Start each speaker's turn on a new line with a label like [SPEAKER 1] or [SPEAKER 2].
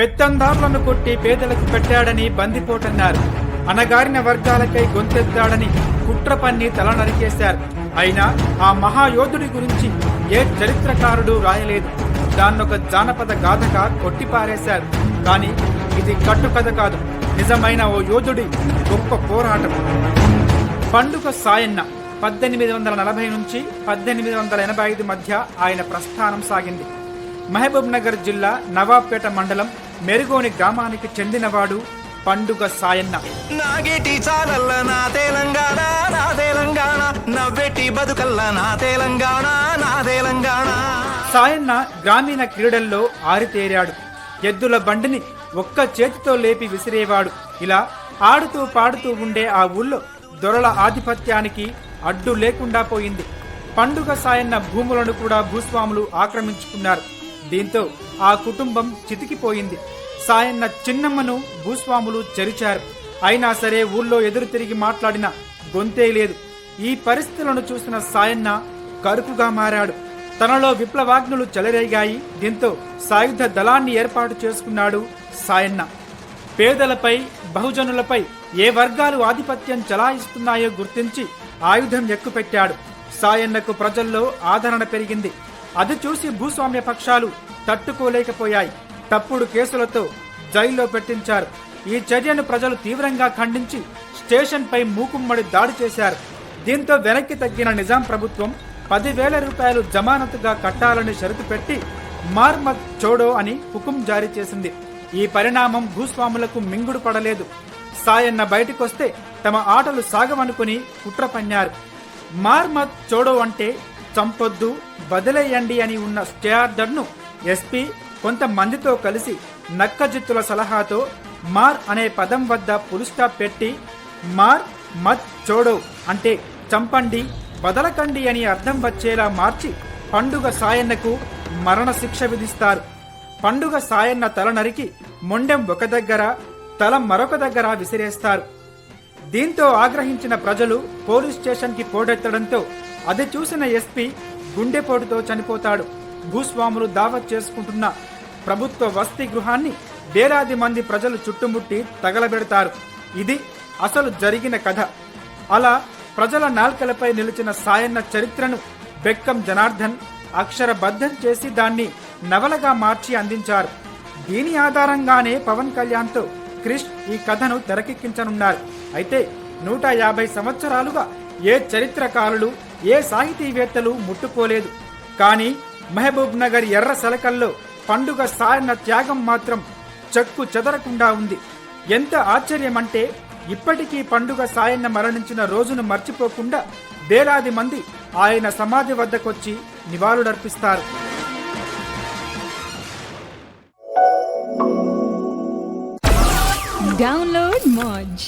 [SPEAKER 1] పెత్తందారులను కొట్టి పేదలకు పెట్టాడని బందిపోటన్నారు. అణగారిన వర్గాలకై గొంతెత్తాడని కుట్ర పన్ని తల నరికేశారు. అయినా ఆ మహాయోధుడి గురించి ఏ చరిత్రకారుడు రాయలేదు. దాన్నొక జానపద గాథగా కొట్టిపారేశారు. కానీ ఇది కట్టుకథ కాదు, నిజమైన ఓ యోధుడి గొప్ప పోరాటం. పండుగ సాయన్న 1840 నుంచి 1885 మధ్య ఆయన ప్రస్థానం సాగింది. మహబూబ్ నగర్ జిల్లా నవాబ్పేట మండలం మెరుగోని గ్రామానికి చెందినవాడు పండుగ సాయన్న.
[SPEAKER 2] నాగేటి చాలల్ల నా తెలంగాణ, నా తెలంగాణ, నవ్వెట్టి బతుకల్ల నా తెలంగాణ, నా తెలంగాణ.
[SPEAKER 1] సాయన్న గ్రామీణ క్రీడల్లో ఆరితేరాడు. ఎద్దుల బండిని ఒక్క చేతితో లేపి విసిరేవాడు. ఇలా ఆడుతూ పాడుతూ ఉండే ఆ ఊళ్ళో దొరల ఆధిపత్యానికి అడ్డు లేకుండా పోయింది. పండుగ సాయన్న భూములను కూడా భూస్వాములు ఆక్రమించుకున్నారు. దీంతో ఆ కుటుంబం చితికిపోయింది. సాయన్న చిన్నమ్మను భూస్వాములు చెరిచారు. అయినా సరే ఊళ్ళో ఎదురు తిరిగి మాట్లాడిన గొంతే లేదు. ఈ పరిస్థితులను చూసిన సాయన్న కరుకుగా మారాడు. తనలో విప్లవాగ్నులు చెలరేగాయి. దీంతో సాయుధ దళాన్ని ఏర్పాటు చేసుకున్నాడు సాయన్న. పేదలపై బహుజనులపై ఏ వర్గాలు ఆధిపత్యం చలాయిస్తున్నాయో గుర్తించి ఆయుధం ఎక్కుపెట్టాడు. సాయన్నకు ప్రజల్లో ఆదరణ పెరిగింది. అది చూసి భూస్వామ్య పక్షాలు తట్టుకోలేకపోయాయి. తప్పుడు కేసులతో జైల్లో పెట్టించారు. ఈ చర్యను ప్రజలు తీవ్రంగా ఖండించి స్టేషన్ పై మూకుమ్మడి దాడి చేశారు. దీంతో వెనక్కి తగ్గిన నిజాం ప్రభుత్వం 10,000 రూపాయలు జమానతుగా కట్టాలని షరతు పెట్టి మార్మత్ చోడో అని హుకుం జారీ చేసింది. ఈ పరిణామం భూస్వాములకు మింగుడు పడలేదు. సాయన్న బయటకొస్తే తమ ఆటలు సాగవనుకుని కుట్ర పన్నారు. మార్మత్ చోడో అంటే చంపొద్దు, వదిలేయండి అని ఉన్న స్టే ఆర్డర్ను ఎస్పీ కొంతమందితో కలిసి నక్కజిత్తుల సలహాతో మార్ అనే పదం వద్ద పులిస్టాప్ పెట్టి మార్ మత్ చోడో అంటే చంపండి, వదలకండి అని అర్థం వచ్చేలా మార్చి పండుగ సాయన్నకు మరణశిక్ష విధిస్తారు. పండుగ సాయన్న తల నరికి మొండెం ఒక దగ్గర, తల మరొక దగ్గర విసిరేస్తారు. దీంతో ఆగ్రహించిన ప్రజలు పోలీస్ స్టేషన్కి పోటెత్తడంతో అది చూసిన ఎస్పీ గుండెపోటుతో చనిపోతాడు. భూస్వాములు దావత్ చేసుకుంటున్న ప్రభుత్వ వసతి గృహాన్ని వేలాది మంది ప్రజలు చుట్టుముట్టి తగలబెడతారు. ఇది అసలు జరిగిన కథ. అలా ప్రజల నాల్కలపై నిలిచిన సాయన్న చరిత్రను బెక్కం జనార్దన్ అక్షరబద్ధం చేసి దాన్ని నవలగా మార్చి అందించారు. దీని ఆధారంగానే పవన్ కళ్యాణ్తో క్రిష్ ఈ కథను తెరకెక్కించనున్నారు. అయితే 150 సంవత్సరాలుగా ఏ చరిత్రకారులు, ఏ సాహితీవేత్తలు ముట్టుకోలేదు. కానీ మహబూబ్ నగర్ ఎర్ర సలకల్లో పండుగ సాయన్న త్యాగం మాత్రం చెక్కు చెదరకుండా ఉంది. ఎంత ఆశ్చర్యమంటే ఇప్పటికీ పండుగ సాయన్న మరణించిన రోజును మర్చిపోకుండా వేలాది మంది ఆయన సమాధి వద్దకొచ్చి నివాళులర్పిస్తారు.
[SPEAKER 3] Download Moj.